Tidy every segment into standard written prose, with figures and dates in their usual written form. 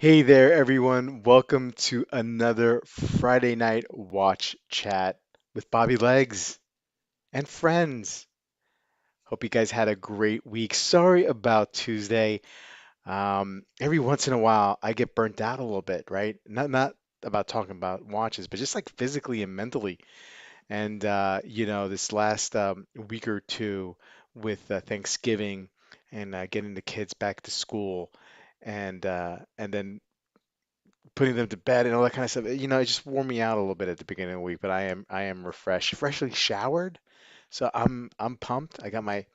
Hey there, everyone. Welcome to another Friday night watch chat with Bobby Legs and friends. Hope you guys had a great week. Sorry about Tuesday. Every once in a while, I get burnt out a little bit, right? Not about talking about watches, but just like physically and mentally. And this last week or two with Thanksgiving and getting the kids back to school, and then putting them to bed and all that kind of stuff. It just wore me out a little bit at the beginning of the week, but I am refreshed, freshly showered, so I'm pumped. I got my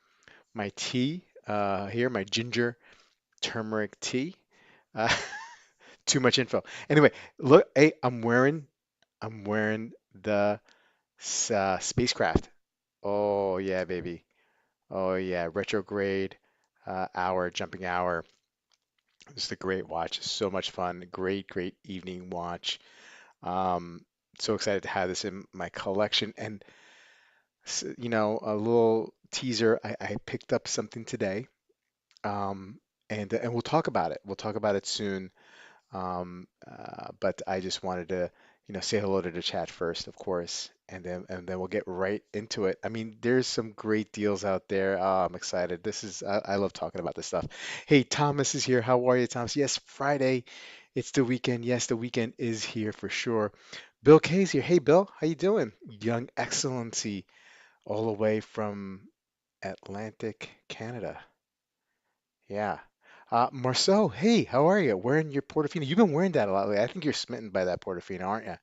tea here, my ginger turmeric tea. Uh, too much info. Anyway, look, hey, I'm wearing the spacecraft. Oh yeah, baby. Oh yeah, retrograde hour, jumping hour. Just a great watch. So much fun. Great evening watch. Um, so excited to have this in my collection. And a little teaser. I picked up something today, and we'll talk about it. We'll talk about it soon. But I just wanted to, say hello to the chat first, of course, and then we'll get right into it. I mean, there's some great deals out there. Oh, I'm excited. I love talking about this stuff. Hey, Thomas is here. How are you, Thomas? Yes, Friday. It's the weekend. Yes, the weekend is here for sure. Bill K's here. Hey, Bill, how you doing? Young Excellency, all the way from Atlantic, Canada. Yeah. Marcel, hey, how are you? Wearing your Portofino. You've been wearing that a lot lately. I think you're smitten by that Portofino, aren't you?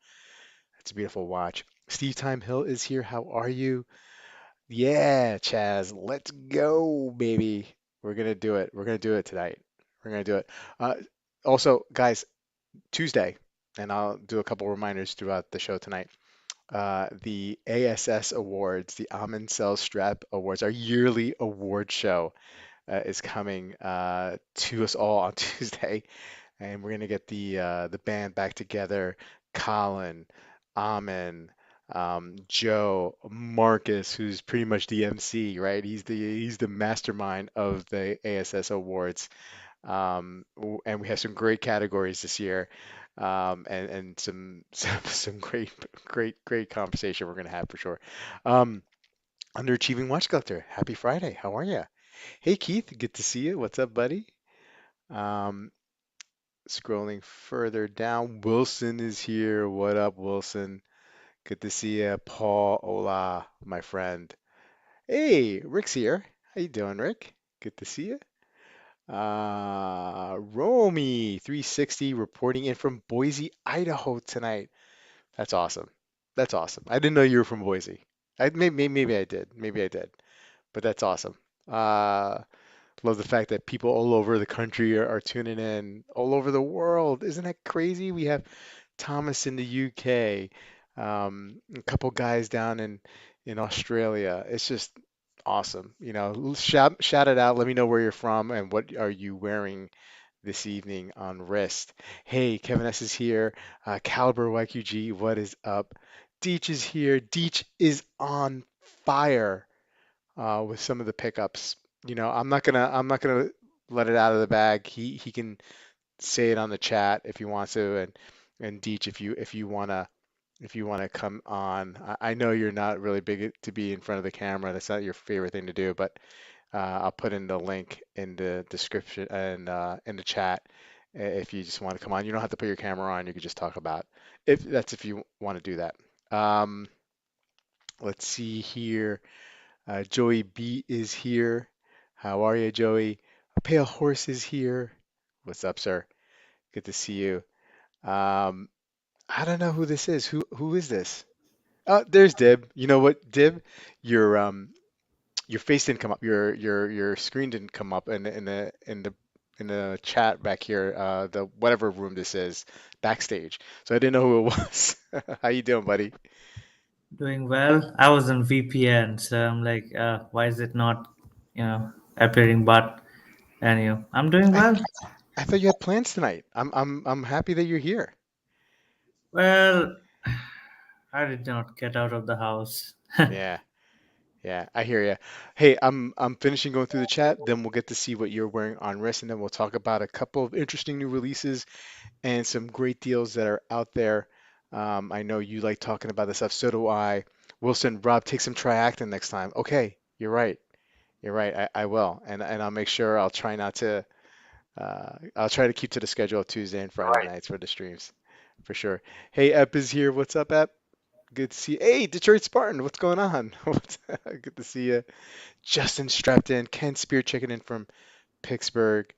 It's a beautiful watch. Steve Time Hill is here. How are you? Yeah, Chaz, let's go, baby. We're gonna do it. We're gonna do it tonight. We're gonna do it. Uh, Also, guys, Tuesday, and I'll do a couple reminders throughout the show tonight. The ASS Awards, the Amin Strap Awards, our yearly award show, is coming to us all on Tuesday, and we're gonna get the band back together. Colin, Amin, Joe, Marcus, who's pretty much the MC, right? He's the mastermind of the ASS Awards. And we have some great categories this year, and some great conversation we're gonna have for sure. Um, Underachieving Watch Collector, happy Friday. How are you? Hey Keith, good to see you. What's up, buddy? Um, Scrolling further down, Wilson is here. What up, Wilson? Good to see you. Paul, hola, my friend. Hey, Rick's here. How you doing, Rick? Good to see you. Romy 360 reporting in from Boise, Idaho tonight. That's awesome. That's awesome. I didn't know you were from Boise. Maybe I did. Maybe I did. But that's awesome. Uh, Love the fact that people all over the country are tuning in, all over the world. Isn't that crazy? We have Thomas in the UK, a couple guys down in Australia. It's just awesome. Shout it out. Let me know where you're from and what are you wearing this evening on wrist. Hey, Kevin S is here. Caliber YQG, what is up? Deech is here. Deech is on fire with some of the pickups. I'm not gonna let it out of the bag. He can say it on the chat if he wants to, and Deech, if you wanna come on. I know you're not really big to be in front of the camera. That's not your favorite thing to do, but I'll put in the link in the description and in the chat if you just want to come on. You don't have to put your camera on. You can just talk about if you want to do that. Um, let's see here. Joey B is here. How are you, Joey? A Pale Horse is here. What's up, sir? Good to see you. Um, I don't know who this is. Who is this? Oh, there's Dib. You know what, Dib? Your your face didn't come up. Your screen didn't come up in the chat back here. The whatever room this is, backstage. So I didn't know who it was. How you doing, buddy? Doing well. I was on VPN, so I'm like, why is it not, appearing? But anyway, I'm doing I well. I thought you had plans tonight. I'm happy that you're here. Well, I did not get out of the house. Yeah. Yeah, I hear you. Hey, I'm finishing going through the chat, then we'll get to see what you're wearing on wrist, and then we'll talk about a couple of interesting new releases and some great deals that are out there. I know you like talking about this stuff, so do I. Wilson, Rob, take some Triactin next time. Okay, you're right. You're right. I will, and I'll make sure I'll try not to. I'll try to keep to the schedule of Tuesday and Friday Right. nights for the streams, for sure. Hey, Ep is here. What's up, Ep? Good to see you. Hey, Detroit Spartan, what's going on? Good to see you. Justin strapped in. Ken Spear checking in from Pittsburgh,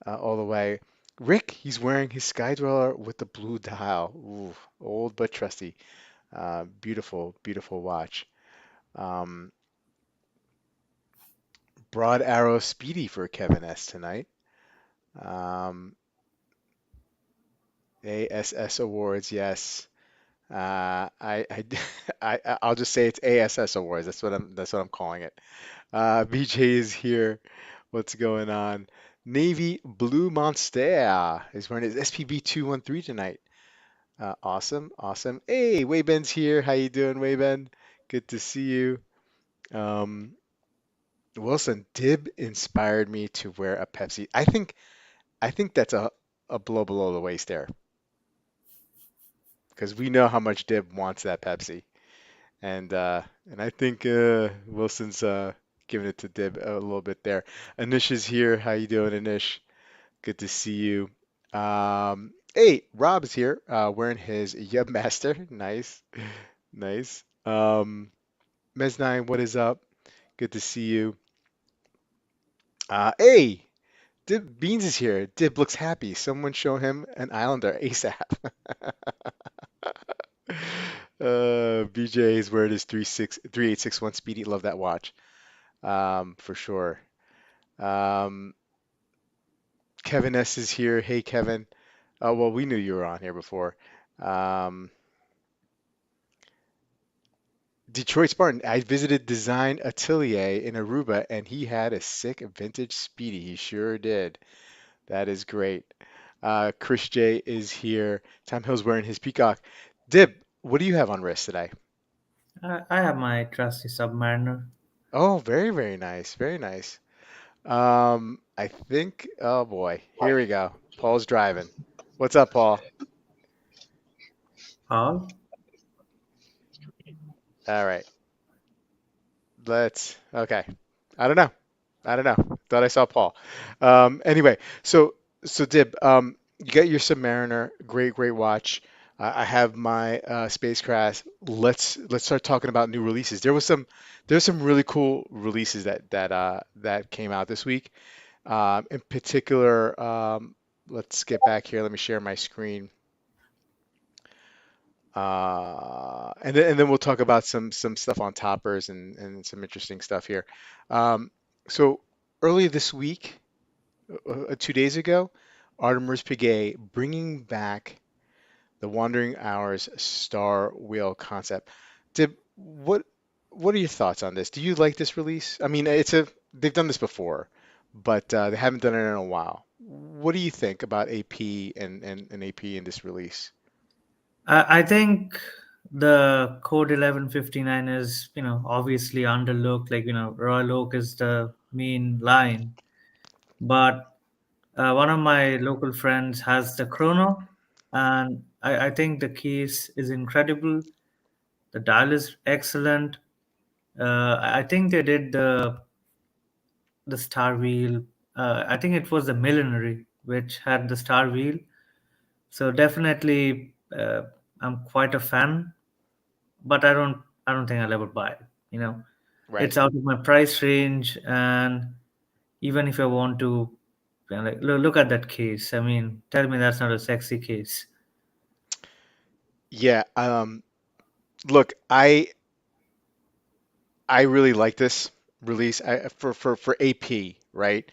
all the way. Rick, he's wearing his Sky Dweller with the blue dial. Ooh, old but trusty. Beautiful, beautiful watch. Um, Broad Arrow Speedy for Kevin S tonight. Um, ASS Awards, yes. I, I'll just say it's ASS Awards. That's what I'm calling it. BJ is here. What's going on? Navy Blue Monster is wearing his SPB 213 tonight. Awesome, awesome. Hey, Wayben's here. How you doing, Wayben? Good to see you. Um, Wilson, Dib inspired me to wear a Pepsi. I think that's a blow below the waist there, because we know how much Dib wants that Pepsi. And I think Wilson's giving it to Dib a little bit there. Anish is here. How you doing, Anish? Good to see you. Hey, Rob's here, wearing his Yub Master. Nice, nice. Mez9, what is up? Good to see you. Hey, Dib Beans is here. Dib looks happy. Someone show him an Islander ASAP. BJ is wearing his 3861 Speedy. Love that watch. For sure. Um, Kevin S is here. Hey, Kevin. Well, we knew you were on here before. Um, Detroit Spartan. I visited Design Atelier in Aruba, and he had a sick vintage Speedy. He sure did. That is great. Chris J is here. Tom Hill's wearing his peacock. Dib, what do you have on wrist today? I have my trusty Submariner. Oh, very, very nice. Very nice. I think, oh boy, here we go. Paul's driving. What's up, Paul? Paul? All right. Okay. I don't know. I don't know. Thought I saw Paul. Anyway, so Dib, you got your Submariner, great, great watch. I have my spacecraft. Let's start talking about new releases. There's some really cool releases that came out this week. In particular, let's get back here. Let me share my screen. And then we'll talk about some stuff on toppers and some interesting stuff here. Um, so earlier this week, 2 days ago, Artemis Piguet bringing back the Wandering Hours Star Wheel concept. Did what are your thoughts on this? Do you like this release? I mean, they've done this before, but they haven't done it in a while. What do you think about AP and AP in this release? I think the Code 1159 is, obviously underlooked. Like, Royal Oak is the main line. But one of my local friends has the Chrono, and I think the case is incredible. The dial is excellent. I think they did the star wheel. I think it was the Millenary which had the star wheel. So definitely, I'm quite a fan, but I don't think I'll ever buy it. You know, Right. it's out of my price range, and even if I want to, like, look at that case. I mean, tell me that's not a sexy case. Yeah. Look, I really like this release for AP, right?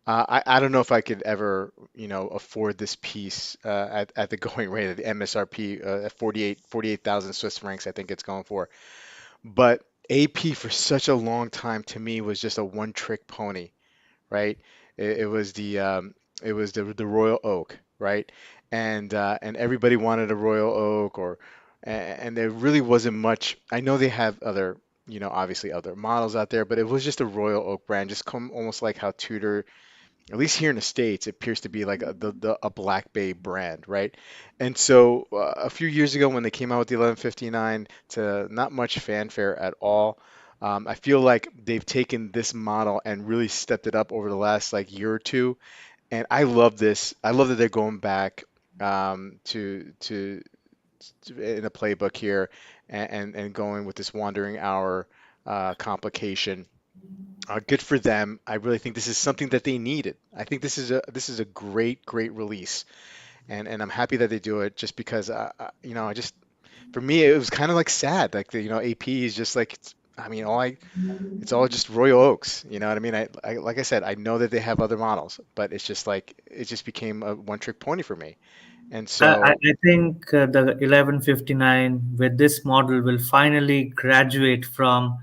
I don't know if I could ever, afford this piece at the going rate of the MSRP at 48,000 Swiss francs, I think it's going for. But AP for such a long time to me was just a one-trick pony, right? It was the Royal Oak, right? And everybody wanted a Royal Oak, and there really wasn't much. I know they have other. obviously other models out there, but it was just a Royal Oak brand, just come almost like how Tudor, at least here in the States, it appears to be like a Black Bay brand, right? And so a few years ago when they came out with the 1159 to not much fanfare at all, I feel like they've taken this model and really stepped it up over the last like year or two. And I love this. I love that they're going back in a playbook here and going with this wandering hour complication. Good for them. I really think this is something that they needed. I think this is a great release, and I'm happy that they do it just because I just for me it was kind of like sad like AP is just like I mean it's all just Royal Oaks. You know what I mean? I like I said I know that they have other models, but it's just like it just became a one trick pony for me. And so I think the 1159 with this model will finally graduate from,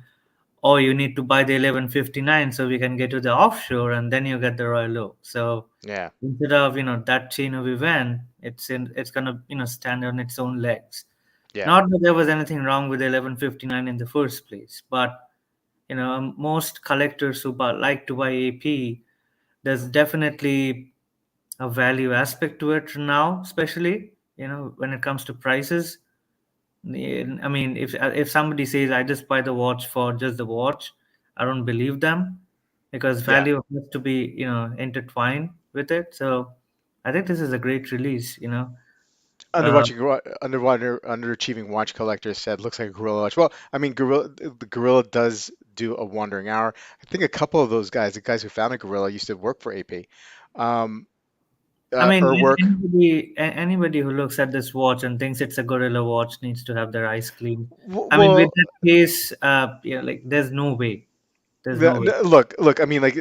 oh, you need to buy the 1159 so we can get to the offshore and then you get the Royal Oak. So yeah, instead of that chain of event, it's gonna stand on its own legs. yeah. Not that there was anything wrong with 1159 in the first place, but most collectors who like to buy AP, there's definitely a value aspect to it now, especially when it comes to prices. I mean, if somebody says I just buy the watch for just the watch, I don't believe them because Yeah. value has to be intertwined with it. So I think this is a great release. Uh, Underachieving watch collector said looks like a Gorilla watch. Well, I mean, the Gorilla does do a wandering hour. I think a couple of those guys, the guys who founded Gorilla, used to work for AP. Um, I mean, Urwerk. anybody who looks at this watch and thinks it's a Gorilla watch needs to have their eyes clean. I mean, with Well, that case, like there's no way. There's no way. Look. I mean, like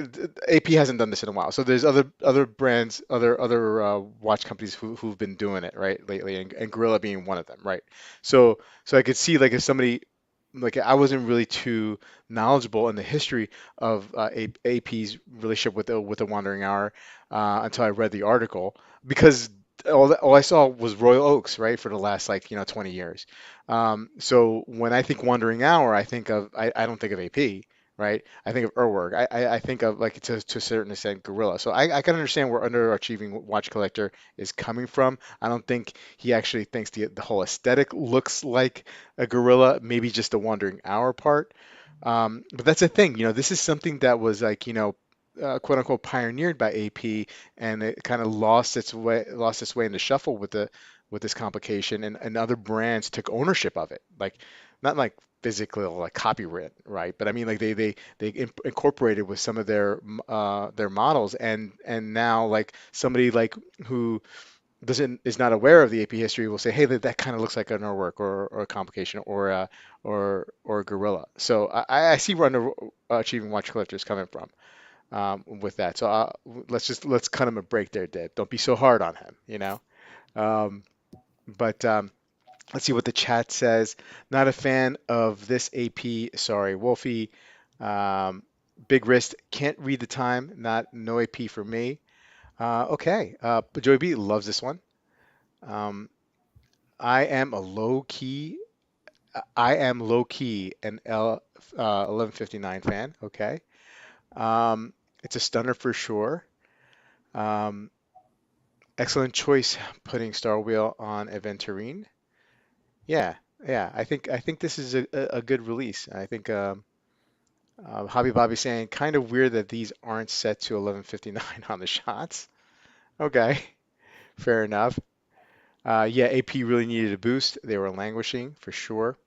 AP hasn't done this in a while. So there's other brands, other watch companies who've been doing it right lately, and Gorilla being one of them, right? So I could see like if somebody like I wasn't really too knowledgeable in the history of AP's relationship with the Wandering Hour until I read the article because all I saw was Royal Oaks, right, for the last like 20 years. So when I think Wandering Hour, I don't think of AP, right? I think of Urwerk. I think of like to a certain extent Gorilla. So I can understand where underachieving watch collector is coming from. I don't think he actually thinks the whole aesthetic looks like a Gorilla, maybe just a Wandering Hour part. But that's the thing, this is something that was like, quote unquote pioneered by AP, and it kind of lost its way in the shuffle with this complication, and other brands took ownership of it, like not like physically like copyright, right? But I mean like they incorporated with some of their models, and now like somebody like who doesn't is not aware of the AP history will say, hey, that kind of looks like an artwork or a complication or a gorilla. So I see where under achieving watch collectors coming from with that. So let's cut him a break there, Dave. Don't be so hard on him. Um, but let's see what the chat says. Not a fan of this AP. Sorry, Wolfie. Um, Big wrist. Can't read the time. No AP for me. Okay. But Joey B loves this one. Um, I am low key an 1159 fan. Okay. Um, it's a stunner for sure. Um, Excellent choice putting Star Wheel on Aventurine. Yeah, yeah. I think this is a good release. I think Hobby Bobby saying kind of weird that these aren't set to 1159 on the shots. Okay, fair enough. Yeah, AP really needed a boost. They were languishing for sure.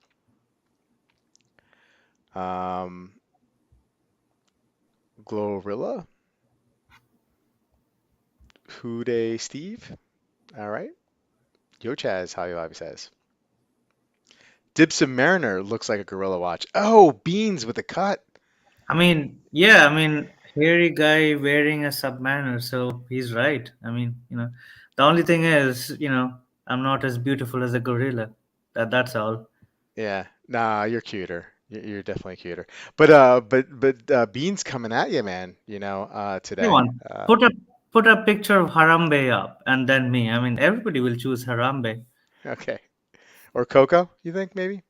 Um, Glorilla, Hude Steve. All right. Yo Chaz, Hobby Bobby says. Dib Submariner looks like a gorilla watch. Oh, beans with a cut. I mean, yeah, I mean, hairy guy wearing a Submariner, so he's right. I mean, the only thing is, I'm not as beautiful as a gorilla. That's all. Yeah, nah, you're cuter. You're definitely cuter. But Bean's coming at you, man. Come Today. on, put a picture of Harambe up, and then me. I mean, everybody will choose Harambe. Okay. Or Coco, you think maybe?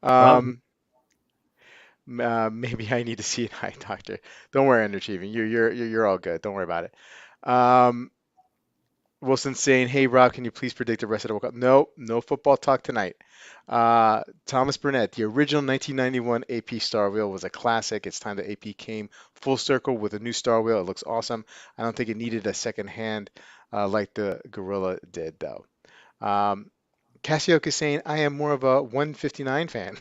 Probably. Um, Maybe I need to see an eye doctor. Don't worry, underachieving. You're all good. Don't worry about it. Um, Wilson saying, "Hey Rob, can you please predict the rest of the World Cup?" No, no football talk tonight. Thomas Burnett, the original 1991 AP Star Wheel was a classic. It's time the AP came full circle with a new Star Wheel. It looks awesome. I don't think it needed a second hand like the Gorilla did, though. Um, Cassiope is saying, "I am more of a 159 fan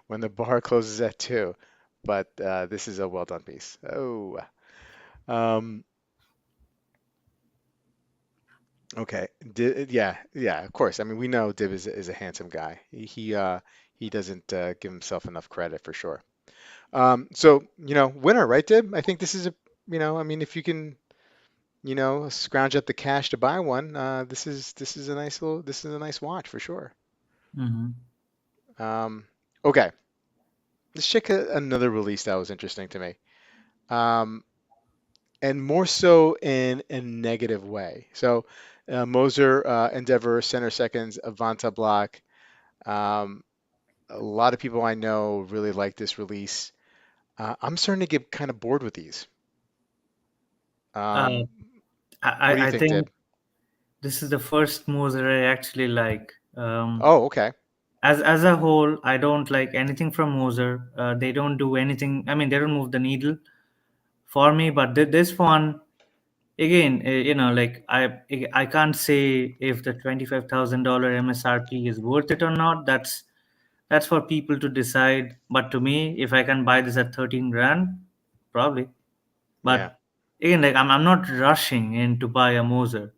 when the bar closes at 2, but this is a well done piece." Oh, um, okay. Yeah, yeah, of course. I mean, we know Dib is a handsome guy. He doesn't give himself enough credit for sure. So, winner, right, Dib? I think this is I mean, if you can, scrounge up the cash to buy one, this is a nice watch for sure. Hmm. Um, okay, let's check another release that was interesting to me. Um, and more so in a negative way. So, Moser, Endeavor, Center Seconds, Avanta Block. Um, a lot of people I know really like this release. I'm starting to get kind of bored with these. Uh, Um, I, what do you I think, think Dib? this is the first Moser I actually like. Oh, okay. As a whole, I don't like anything from Moser. They don't do anything. I mean, they don't move the needle for me. But this one, again, like I can't say if the $25,000 MSRP is worth it or not. That's for people to decide. But to me, if I can buy this at 13 grand, probably. Yeah, But again, like I'm not rushing in to buy a Moser.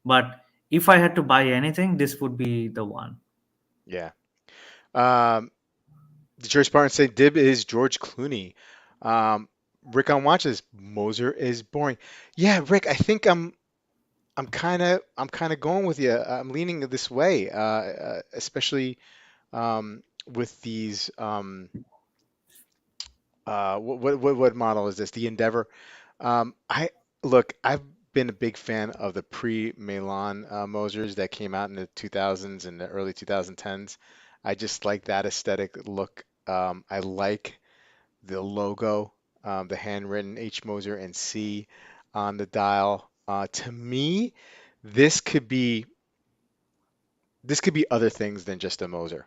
But if I had to buy anything, this would be the one. yeah. Um, the George Spartan say Dib is George Clooney. Um, Rick on watches. Moser is boring. Yeah, Rick, I think I'm kind of going with you. I'm leaning this way, especially with these. What model is this? The Endeavor. I look. I've been a big fan of the pre-Milan Mosers that came out in the 2000s and the early 2010s. I just like that aesthetic look. I like the logo, the handwritten H Moser and C on the dial. To me, this could be this could be other things than just a Moser,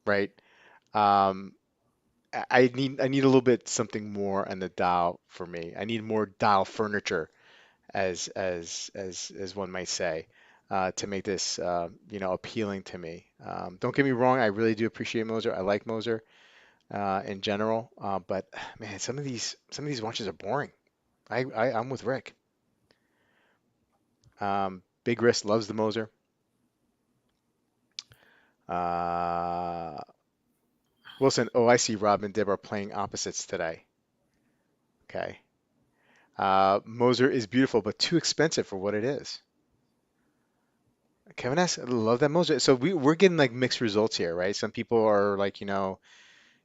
right? Um, I need a little bit something more on the dial for me. I need more dial furniture, as one might say, to make this appealing to me. Don't get me wrong, I really do appreciate Moser. I like Moser in general, but man, some of these watches are boring. I'm with Rick. Big Wrist loves the Moser. Uh, Wilson, oh, I see Rob and Deb are playing opposites today. Okay. Moser is beautiful, but too expensive for what it is. Kevin S. I love that Moser. So we're getting like mixed results here, right? Some people are like,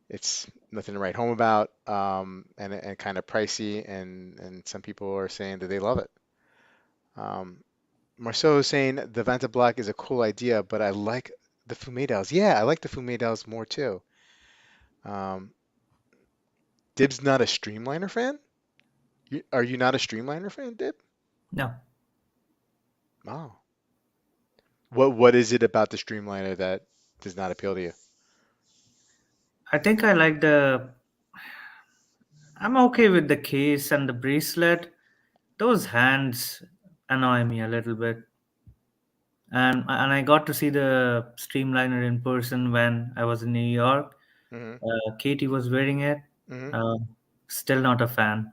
it's nothing to write home about, and kind of pricey, and some people are saying that they love it. Um, Marceau is saying the Vanta Black is a cool idea, but I like the Fumedals. Yeah, I like the Fumedals more too. Um, Dib's not a Streamliner fan? Are you not a Streamliner fan, Dib? No, Oh. What is it about the Streamliner that does not appeal to you? I think I like the. I'm okay with the case and the bracelet. Those hands annoy me a little bit. And I got to see the Streamliner in person when I was in New York. Hmm. Katie was wearing it. Hmm. Uh, Still not a fan.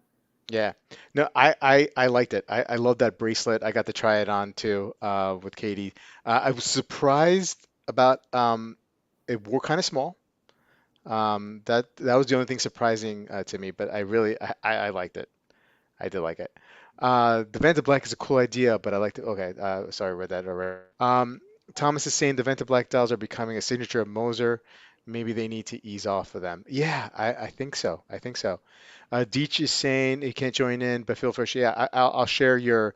Yeah. No, I liked it. I love that bracelet. I got to try it on too with Katie. I was surprised about it wore kind of small. That was the only thing surprising to me, but I liked it. I did like it. The Vanta Black is a cool idea, but I liked it. Okay, sorry, read that already. Thomas is saying the Vanta Black dials are becoming a signature of Moser. Maybe they need to ease off of them. Yeah, I think so. I think so. Deech is saying he can't join in, but feel free. Yeah, I'll share your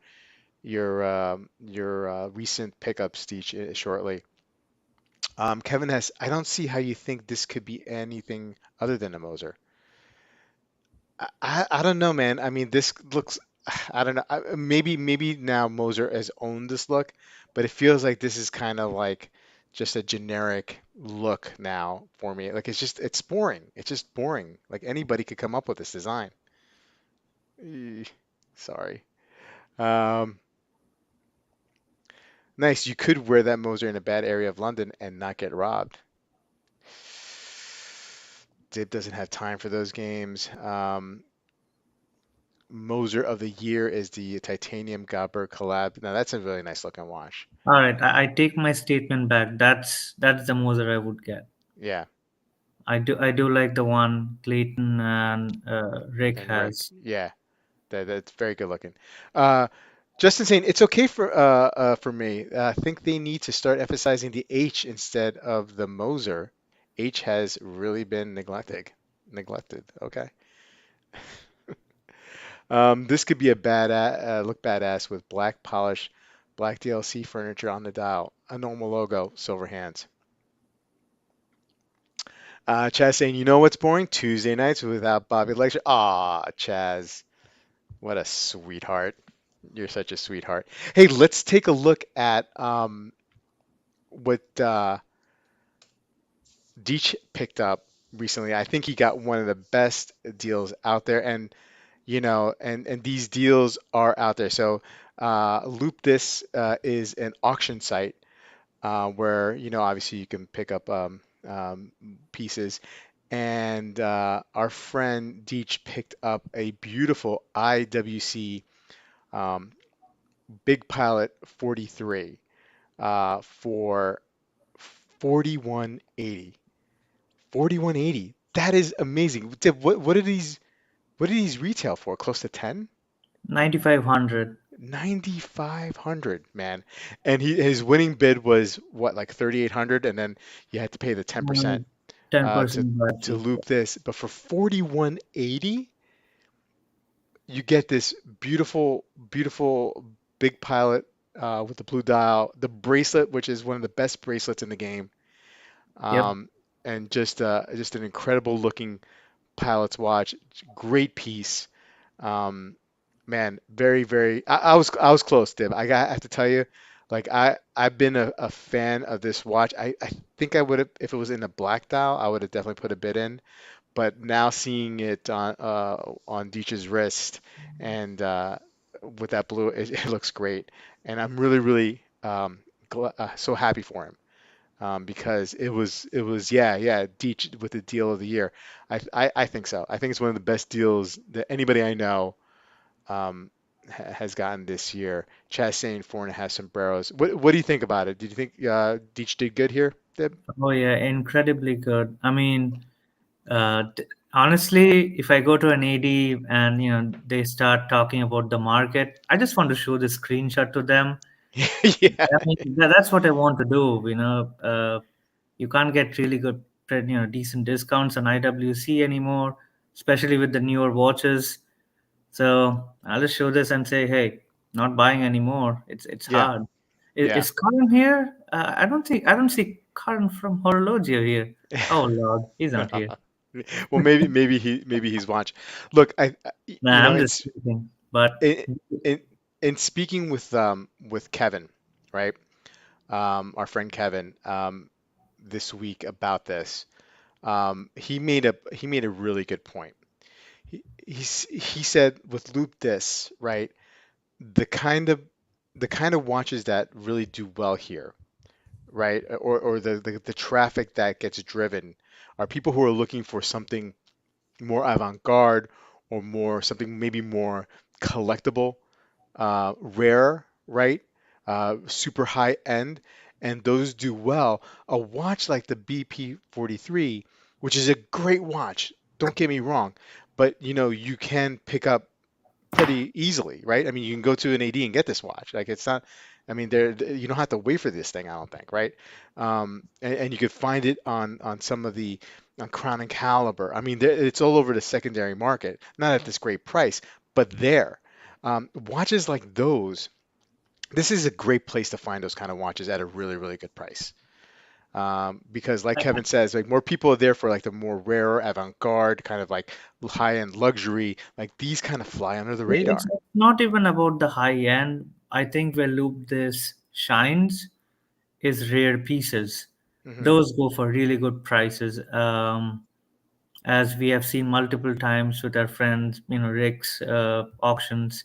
recent pickups, Deech, shortly. Kevin has. I don't see how you think this could be anything other than a Moser. I don't know, man. I mean, this looks. I don't know. Maybe now Moser has owned this look, but it feels like this is kind of like just a generic look now for me. Like it's boring. It's just boring. Like anybody could come up with this design. Eh, Sorry. Um, Nice. You could wear that Moser in a bad area of London and not get robbed. Dib doesn't have time for those games. Moser of the Year is the titanium Gobber collab. Now that's a really nice looking watch. All right, I take my statement back. That's the Moser I would get. Yeah, I do like the one Clayton and Rick and Rick. has. Yeah, that's very good looking. Uh, Justin saying it's okay for me. I think they need to start emphasizing the H instead of the Moser. H has really been neglected. Neglected. Okay. This could be a look badass with black polish, black DLC furniture on the dial, a normal logo, silver hands. Chaz saying, you know what's boring? Tuesday nights without Bobby lecture. Ah, Chaz, what a sweetheart. You're such a sweetheart. Hey, let's take a look at what Deech picked up recently. I think he got one of the best deals out there, and and these deals are out there. So, Loop This is an auction site where obviously you can pick up pieces. And our friend Deech picked up a beautiful IWC um, Big Pilot 43 for 4180. 4180. That is amazing. What did these retail for? Close to 10? 9500. 9,500, man. And his winning bid was what, like 3,800, and then you had to pay the 10% to 10% buy fee. loop this. But for 4180, you get this beautiful, beautiful big pilot with the blue dial, the bracelet, which is one of the best bracelets in the game, Yep. um, and just an incredible looking pilot's watch. Great piece. Um, Man, very, very. I was close, Dib. I have to tell you, like I've been a fan of this watch. I think I would have, if it was in a black dial, I would have definitely put a bid in. But now seeing it on Deech's wrist and with that blue, it looks great. And I'm really, really so happy for him because it was yeah, Deech with the deal of the year. I think so. I think it's one of the best deals that anybody I know has gotten this year. Chastain 4.5 sombreros. What do you think about it? Did you think Deech did good here, Dib? Oh yeah, incredibly good. I mean, honestly, if I go to an AD and they start talking about the market, I just want to show the screenshot to them. Yeah, I mean, that's what I want to do. You can't get really good, decent discounts on IWC anymore, especially with the newer watches. So I'll just show this and say, hey, not buying anymore. It's yeah, hard. yeah. Is Karan here? I don't see Karan from Horologio here. Oh Lord, he's not here. Well, maybe he's watching. Look, Nah, I'm just kidding. But in in in speaking with Kevin, right? Our friend Kevin, this week about this. He made a really good point. He said with Loop This, right? The kind of the kind of watches that really do well here, right? Or the traffic that gets driven are people who are looking for something more avant-garde or more something maybe more collectible, rare, right? Super high end, and those do well. A watch like the BP43, which is a great watch, don't get me wrong, but you can pick up pretty easily, right? I mean, you can go to an AD and get this watch. Like it's not, I mean, you don't have to wait for this thing, I don't think, right? And you could find it on some of the on Crown and Caliber. I mean, it's all over the secondary market, not at this great price, but there. Watches like those, this is a great place to find those kind of watches at a really, really good price. Because like Kevin says, like more people are there for like the more rare avant-garde kind of like high-end luxury. Like these kind of fly under the It's radar. not even about the high end. I think where Loop this shines is rare pieces. Hmm. Those go for really good prices. As we have seen multiple times with our friends, Rick's auctions.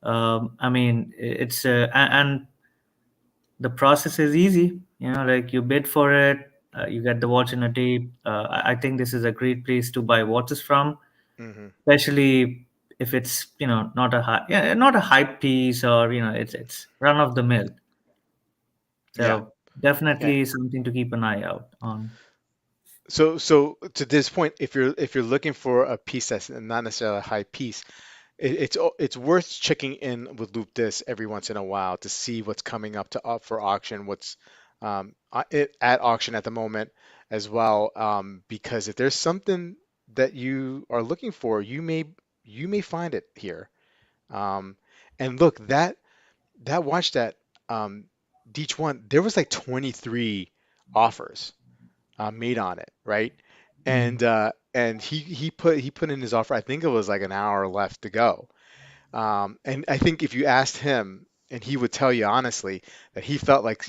I mean, and the process is easy. Like you bid for it, you get the watch in a day. I think this is a great place to buy watches from, Hmm. especially if it's not a not a hype piece, or it's run of the mill. Yeah. So Yeah. definitely something to keep an eye out on. So to this point, if you're looking for a piece that's not necessarily a high piece, it's worth checking in with Loop This every once in a while to see what's coming up for auction, what's at auction at the moment as well. Because if there's something that you are looking for, you may find it here. Um, and look, that watch that each one there was like 23 offers made on it, right? Mm. And he put in his offer. I think it was like an hour left to go. And I think if you asked him, and he would tell you honestly that he felt like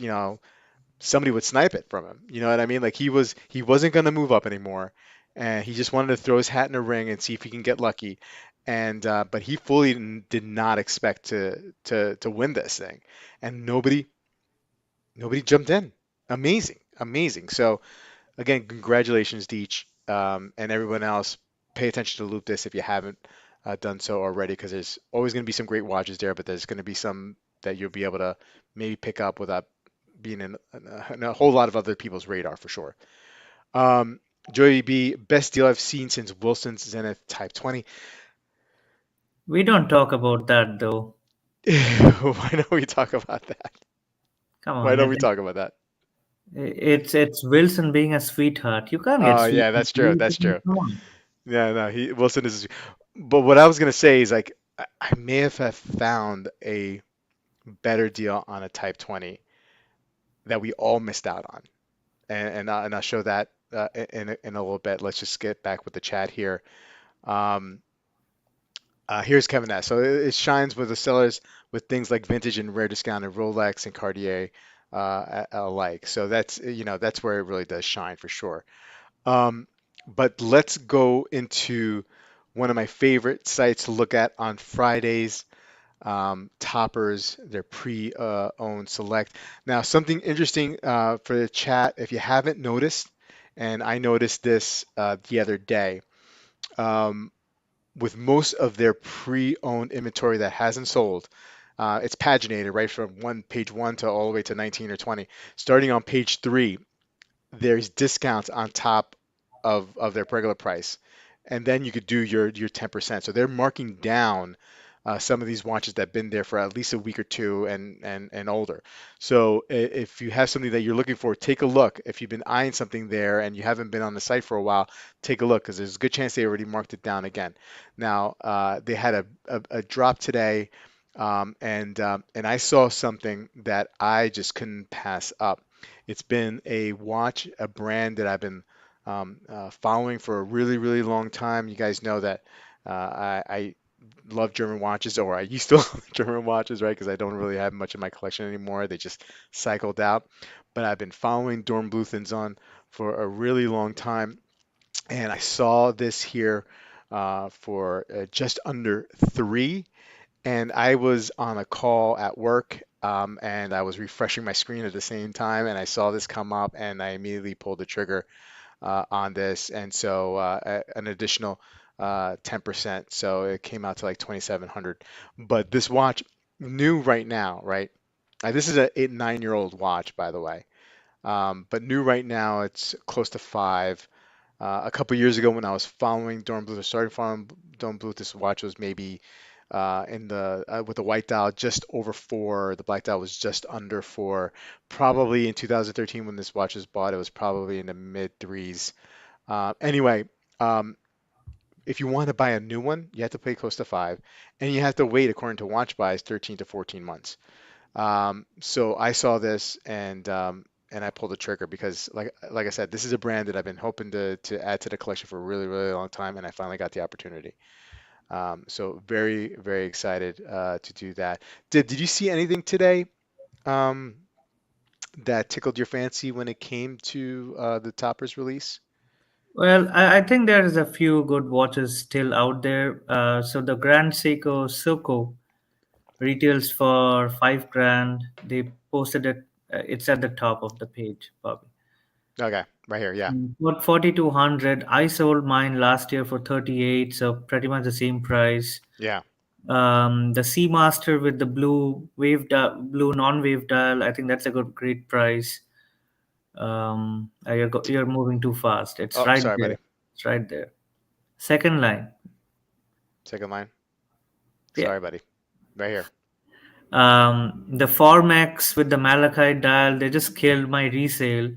somebody would snipe it from him. You know what I mean? Like he wasn't going to move up anymore, and he just wanted to throw his hat in a ring and see if he can get lucky. And but he fully did not expect to win this thing, and nobody jumped in. Amazing, amazing. So again, congratulations, Deech, and everyone else. Pay attention to Loop This if you haven't done so already, because there's always going to be some great watches there, but there's going to be some that you'll be able to maybe pick up without being in a whole lot of other people's radar for sure. Um, Joey B, best deal I've seen since Wilson's Zenith Type 20. We don't talk about that though. Why don't we talk about that? Come Why on, don't we talk about that? it's Wilson being a sweetheart. You can't get Oh sweet. yeah, that's true. That's Come true. on. Yeah, no, Wilson is. But what I was gonna say is like I may have found a better deal on a Type 20 that we all missed out on, and I'll show that in a little bit. Let's just get back with the chat here. Um, Here's Kevin S. So it shines with the sellers with things like vintage and rare discounted Rolex and Cartier alike. So that's where it really does shine for sure. Um, but let's go into one of my favorite sites to look at on Fridays. Toppers, their pre-owned select. Now, something interesting for the chat, if you haven't noticed, and I noticed this the other day, um, with most of their pre-owned inventory that hasn't sold, it's paginated right from page one to all the way to 19 or 20. Starting on page three, there's discounts on top of their regular price, and then you could do your 10%. So they're marking down some of these watches that have been there for at least a week or two and older. So if you have something that you're looking for, take a look. If you've been eyeing something there and you haven't been on the site for a while, take a look because there's a good chance they already marked it down again. Now they had a drop today. And I saw something that I just couldn't pass up. It's been a watch, a brand that I've been following for a really, really long time. You guys know that I love German watches, or I used to love German watches, right? Because I don't really have much in my collection anymore. They just cycled out. But I've been following Dornbluthens on for a really long time, and I saw this here for just under three. And I was on a call at work, and I was refreshing my screen at the same time, and I saw this come up, and I immediately pulled the trigger on this, and so an additional 10%. So it came out to like 2,700. But this watch, new right now, right? This is a 9-year-old watch, by the way. But new right now, it's close to five. A couple years ago, when I was following Dornbluth, started following Dornbluth, this watch was maybe in the with the white dial just over four. The black dial was just under four. Probably in 2013, when this watch was bought, it was probably in the mid threes. Anyway, um, if you want to buy a new one, you have to pay close to five, and you have to wait, according to Watch Buys, 13 to 14 months. So I saw this, and and I pulled the trigger because like I said, this is a brand that I've been hoping to add to the collection for a really, really long time, and I finally got the opportunity. So very, very excited to do that. Did you see anything today um, that tickled your fancy when it came to the Toppers release? Well, I think there is a few good watches still out there. So the Grand Seiko Silco retails for 5 grand. They posted it. It's at the top of the page, Bobby. Okay, right here. Yeah, What 4,200? I sold mine last year for 38, so pretty much the same price. yeah. The Seamaster with the blue non-wave dial. I think that's a great price. You're moving too fast. It's Oh, right sorry, there. buddy. It's right there. Second line. Second line. Yeah. Sorry, buddy. Right here. The Formex with the malachite dial, they just killed my resale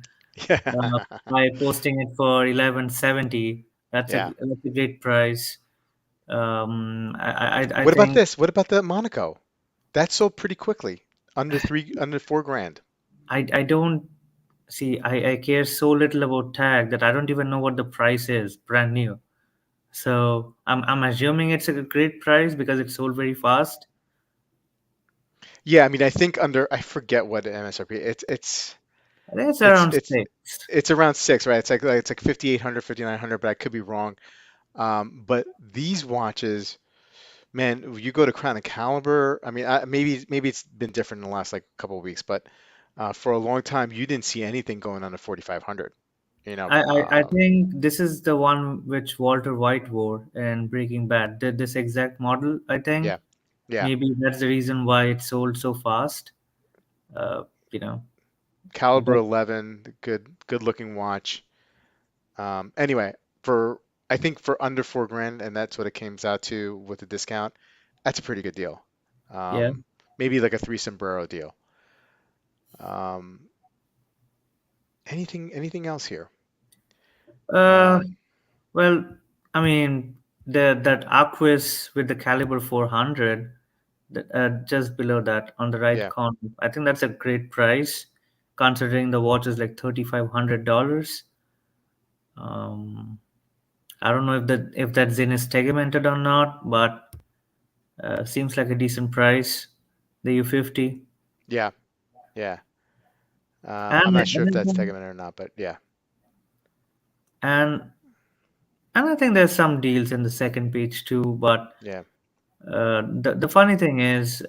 uh, Yeah, by posting it for 1170. yeah. That's a great price. I What about think this? What about the Monaco? That sold pretty quickly, under 4 grand. I don't see. I care so little about tag that I don't even know what the price is, brand new. So I'm assuming it's a great price because it sold very fast. Yeah, I mean, I think I forget what MSRP. I think it's It's around it's six. it's around six, right? It's like 5,800, 5,900, but I could be wrong. But these watches, man, you go to Crown and Caliber. I mean, maybe it's been different in the last like couple of weeks, but for a long time, you didn't see anything going on to 4,500. You know, I think this is the one which Walter White wore in Breaking Bad. This exact model, I think. yeah, yeah. Maybe that's the reason why it sold so fast. Uh, you know, Caliber but 11, good looking watch. Anyway, for I think for under 4 grand, and that's what it comes out to with the discount, that's a pretty good deal. yeah. Um, maybe like a three sombrero deal. Um, anything else here? Uh, Um, well, I mean, that Aquis with the caliber 400, just below that on the right yeah, corner. I think that's a great price, considering the watch is like $3,500. Um, I don't know if that Zin is segmented or not, but seems like a decent price. The U50, yeah, yeah. I'm and not sure if that's anything, Tegaman or not, but yeah, and and I think there's some deals in the second page too. But yeah, the funny thing is,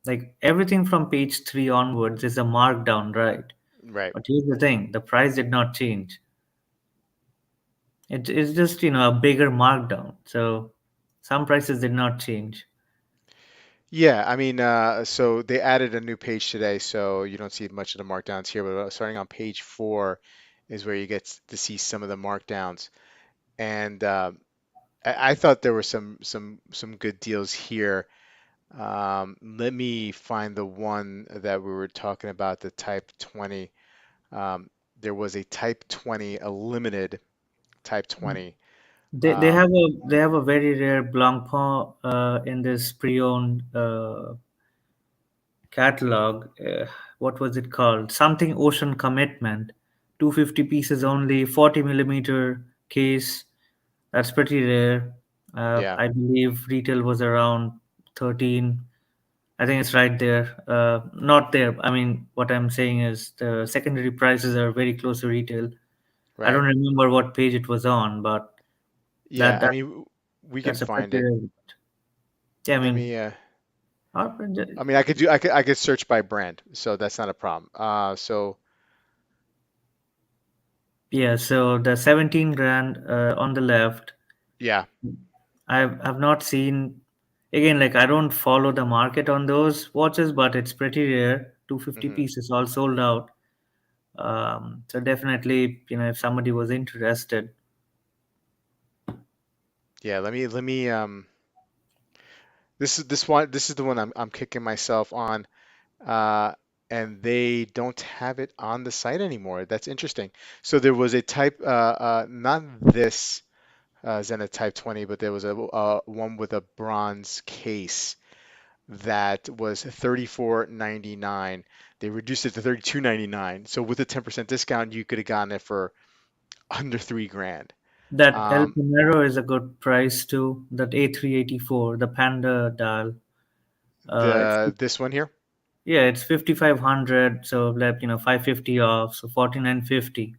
like everything from page three onwards is a markdown, right? right. But here's the thing: the price did not change. It's just a bigger markdown. So some prices did not change. Yeah, I mean, so they added a new page today, so you don't see much of the markdowns here, but starting on page 4 is where you get to see some of the markdowns. And I thought there were some good deals here. Let me find the one that we were talking about, the Type 20. Um, there was a Type 20, a limited Type 20. They Um, have a very rare Blancpain in this pre-owned catalog. What was it called? Something Ocean Commitment. 250 pieces only, 40 millimeter case. That's pretty rare. yeah, I believe retail was around 13. I think it's right there. Not there. I mean, what I'm saying is the secondary prices are very close to retail. I right. don't remember what page it was on, but Yeah, that I that mean, we can that's a find pretty it. rare. Yeah, I Let mean, me, uh, I mean, I could search by brand, so that's not a problem. So yeah. So the 17 grand on the left, yeah, I've not seen. Again, like I don't follow the market on those watches, but it's pretty rare. 250 hmm pieces all sold out. So definitely, if somebody was interested, yeah. Let me. This is the one I'm kicking myself on. Uh, and they don't have it on the site anymore. That's interesting. So there was a type, not this Zenith Type 20, but there was a one with a bronze case. that was 34.99. They reduced it to 32.99. So with a 10% discount, you could have gotten it for under 3 grand. That El Um, Primero is a good price too. That A384, the Panda dial. It's this one here, yeah, it's 5500, so like 550 off, so 4950.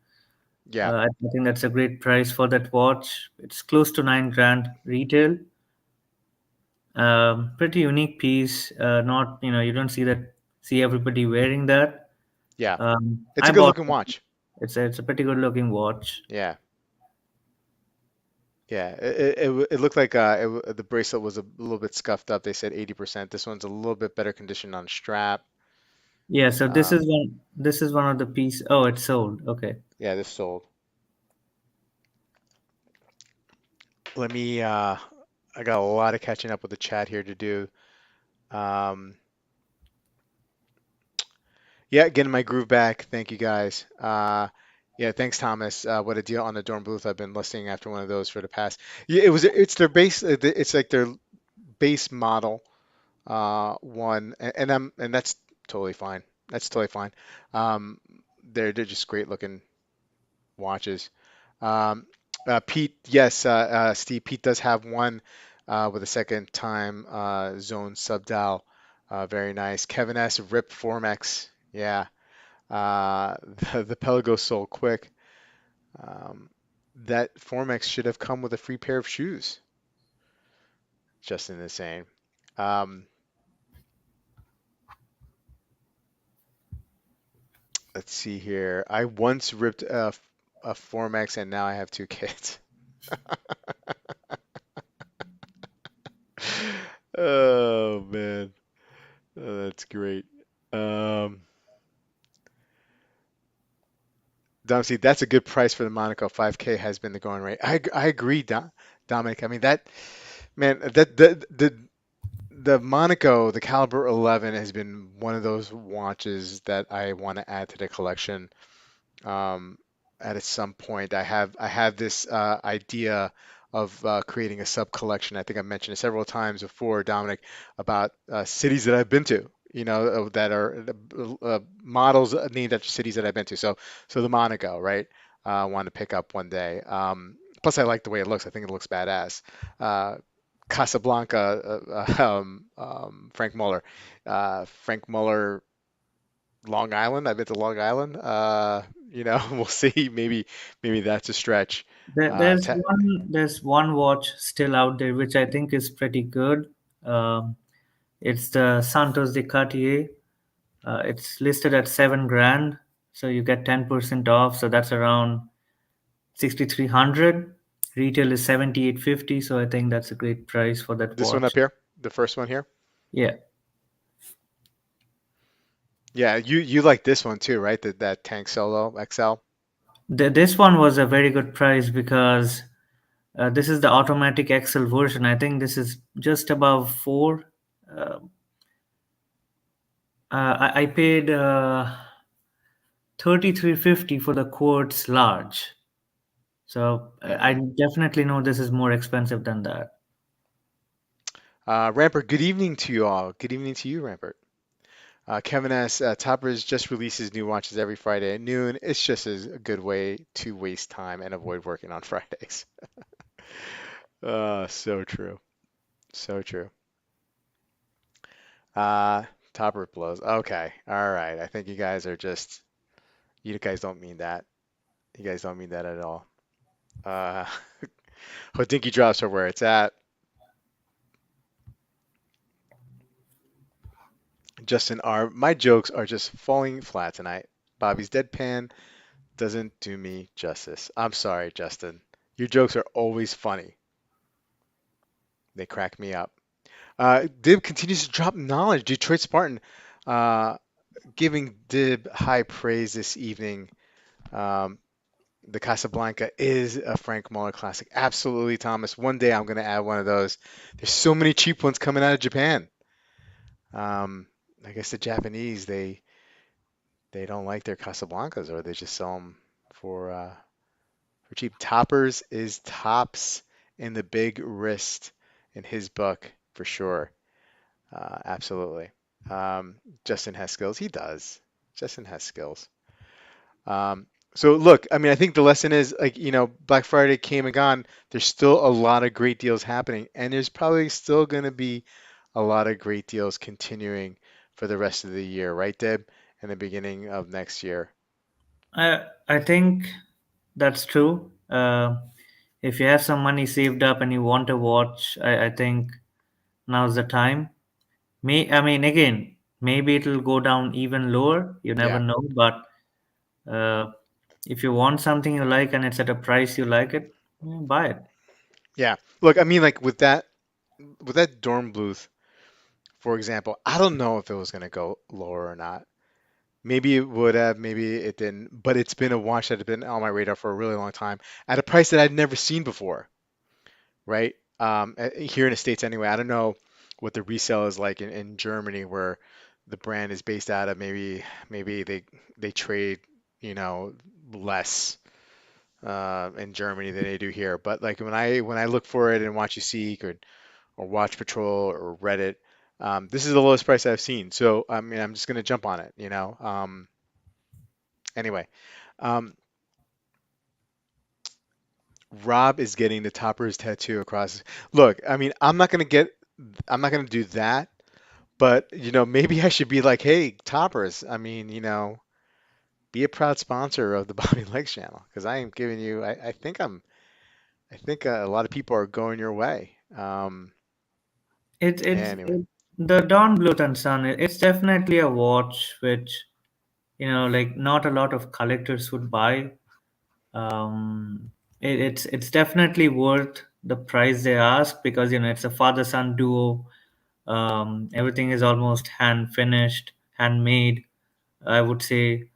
yeah, I think that's a great price for that watch. It's close to 9 grand retail. Pretty unique piece. Not you don't see everybody wearing that. yeah. It's I a good bought looking it. watch. It's a pretty good looking watch. Yeah, yeah. It looked like the bracelet was a little bit scuffed up. They said 80%. This one's a little bit better condition on strap. Yeah, so this is Um, one. This is one of the piece. Oh, it's sold. Okay. yeah, this sold. Let me. I got a lot of catching up with the chat here to do. Um, yeah, getting my groove back. Thank you guys. Yeah, thanks, Thomas. What a deal on the Dorn Bluth. I've been listening after one of those for the past. Yeah, it's their base. It's like their base model one, and that's totally fine. That's totally fine. Um, they're just great looking watches. Um, Pete, yes, Steve, Pete does have one with a second time zone sub dial. Very nice. Kevin S. Rip Formex. Yeah. The Pelago sold quick. Um, that Formex should have come with a free pair of shoes. Justin is saying. Um, let's see here. I once ripped a Formex and now I have two kids. Oh man. Oh, that's great. Um, Dom, see, that's a good price for the Monaco. 5K has been the going rate. I agree, Dominic. I mean that man, the Monaco, the Caliber 11 has been one of those watches that I want to add to the collection. um, at some point. I have this idea of creating a sub collection. I think I've mentioned it several times before, Dominic, about cities that I've been to. That are models named after cities that I've been to. So the Monaco, right? I want to pick up one day. Plus, I like the way it looks. I think it looks badass. Uh, Casablanca, Frank Muller. Frank Muller Long Island. I've been to Long Island. We'll see. Maybe that's a stretch. There, Uh, there's te one there's one watch still out there which I think is pretty good. Um, it's the Santos de Cartier. It's listed at 7 grand, so you get 10% off. So that's around 6,300. Retail is 7,850. So I think that's a great price for that this one watch. up here, the first one here. Yeah, Yeah, you like this one too, right? That Tank Solo XL. this one was a very good price because this is the automatic XL version. I think this is just above four. Uh, I paid 3350 for the quartz large. So I Hmm. definitely know this is more expensive than that. Rampart, good evening to you all. Good evening to you, Rampart. Kevin S. Toppers just releases new watches every Friday at noon. It's just a good way to waste time and avoid working on Fridays. So true. So true. Uh, Topper blows. Okay. All right. I think you guys don't mean that. You guys don't mean that at all. Uh, Hodinky drops are where it's at. Justin R. My jokes are just falling flat tonight. Bobby's deadpan doesn't do me justice. I'm sorry, Justin. Your jokes are always funny. They crack me up. Dib continues to drop knowledge. Detroit Spartan uh, giving Dib high praise this evening. Um, the Casablanca is a Frank Muller classic. Absolutely, Thomas. One day I'm going to add one of those. There's so many cheap ones coming out of Japan. Um, I guess the Japanese they don't like their Casablancas, or they just sell them for cheap. Toppers is tops in the big wrist in his book for sure. Absolutely. Justin has skills. He does. Justin has skills. Um, so look, I mean, I think the lesson is like, Black Friday came and gone. There's still a lot of great deals happening, and there's probably still going to be a lot of great deals continuing for the rest of the year, right, Deb? And the beginning of next year. I think that's true. If you have some money saved up and you want a watch, I think now's the time. I mean, again, maybe it'll go down even lower. You never Yeah. know. But uh, if you want something you like and it's at a price you like it, yeah, buy it. Yeah. Look, I mean, like with that dorm bluth, for example, I don't know if it was going to go lower or not. Maybe it would have, maybe it didn't, but it's been a watch that had been on my radar for a really long time at a price that I'd never seen before, right? Here in the States anyway. I don't know what the resale is like in Germany where the brand is based out of. Maybe they trade, you know, less in Germany than they do here. But like when I look for it in Watch You Seek or Watch Patrol or Reddit, this is the lowest price I've seen. So I mean, I'm just gonna jump on it. Anyway, um, Rob is getting the Topper's tattoo across. Look, I mean, I'm not gonna do that. But, maybe I should be like, hey, Toppers, I mean, be a proud sponsor of the Bobby Legs channel because I am giving you, I think a lot of people are going your way. Anyway, The Dawn Bluth and Sun. It's definitely a watch which like not a lot of collectors would buy. It's definitely worth the price they ask because it's a father son duo. Everything is almost hand finished, handmade. I would say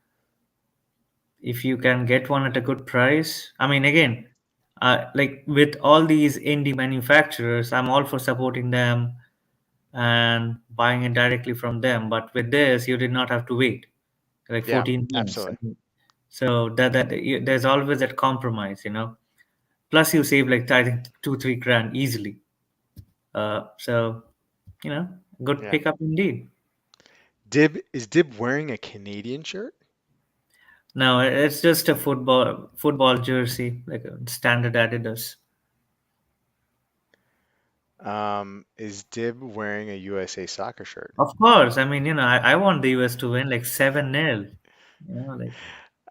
if you can get one at a good price. I mean, again, like with all these indie manufacturers, I'm all for supporting them and buying it directly from them. But with this, you did not have to wait like yeah, 14 months. absolutely. So there's always that compromise. Plus, you save like I think 2-3 grand easily. So you know, good Yeah. pickup indeed. Dib wearing a Canadian shirt? No, it's just a football jersey, like a standard Adidas. Is Dib wearing a USA soccer shirt? Of course, I mean, I want the US to win like 7-0. Like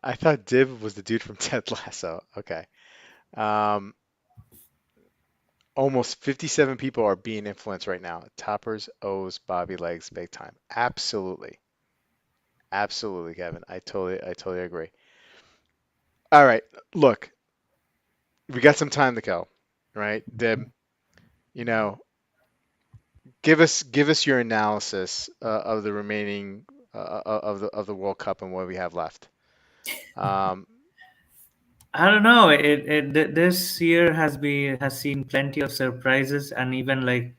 I thought Dib was the dude from Ted Lasso. Okay. Um, Almost 57 people are being influenced right now. Toppers owes Bobby Legs big time. Absolutely. Absolutely, Kevin. I totally agree. All right, look, we got some time to go, right? Deb, you know, give us your analysis of the remaining of the World Cup and what we have left. Um, I don't know. This year has seen plenty of surprises and even like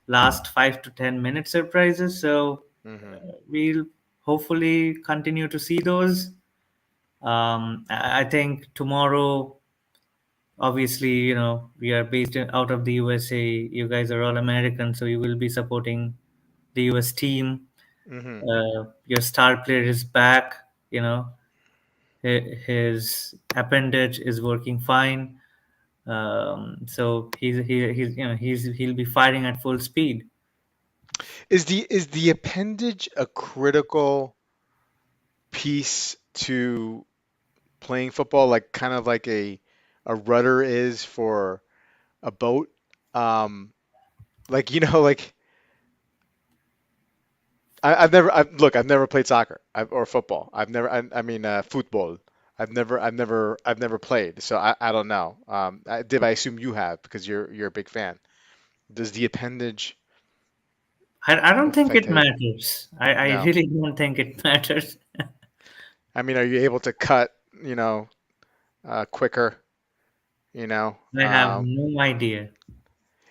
last 5 to 10 minute surprises. So mhm. we'll hopefully continue to see those. I think tomorrow, obviously, we are out of the USA. You guys are all American, so you will be supporting the US team. Mhm. Your star player is back. You know, his appendage is working fine. So he'll be firing at full speed. Is the appendage a critical piece to playing football, like kind of like a rudder is for a boat? Um, like like I've never played soccer or football. I mean, football. I've never played, so I don't know. Dib, I assume you have because you're a big fan. Does the appendage I don't think affect it how you? matters. I No. really don't think it matters. I mean, are you able to cut, quicker? You know, I have no idea.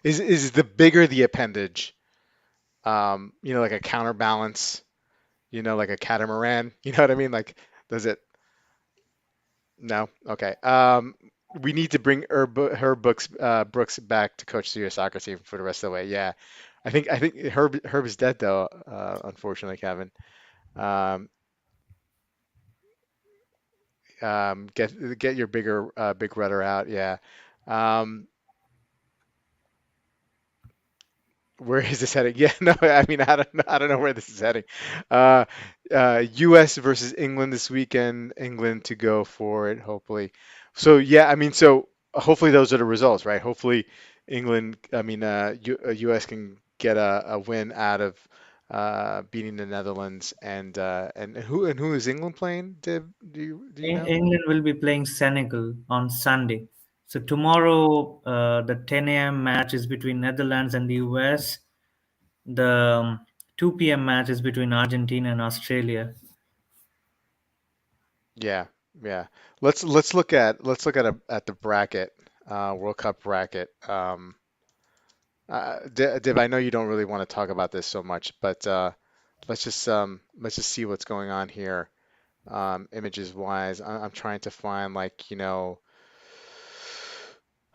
is the bigger the appendage, like a counterbalance, like a catamaran? You know what I mean? Like, does it? No. Okay. We need to bring her Brooks back to coach the U.S. soccer team for the rest of the way. Yeah. I think Herb is dead though, unfortunately, Kevin. Um, get your big rudder out. Yeah. Um, where is this heading? Yeah, no, I mean, I don't know where this is heading. Uh, U.S. versus England this weekend. England to go for it, hopefully. So yeah, I mean, so hopefully those are the results, right? Hopefully England, I mean, U.S. can get a win out of beating the Netherlands, and who is England playing? Do you know? England will be playing Senegal on Sunday. So tomorrow, the 10 a.m. match is between Netherlands and the US. The 2 p.m. match is between Argentina and Australia. Yeah, yeah. Let's look at the bracket, World Cup bracket. Div, I know you don't really want to talk about this so much, but let's just see what's going on here, images wise. I'm trying to find like,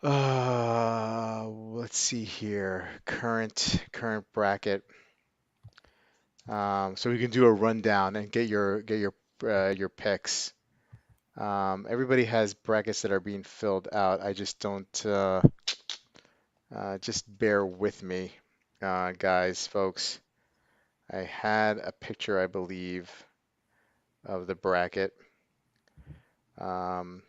let's see here, current bracket. So we can do a rundown and get your picks. Everybody has brackets that are being filled out. I just don't. Just bear with me, guys, folks. I had a picture, I believe, of the bracket. Um,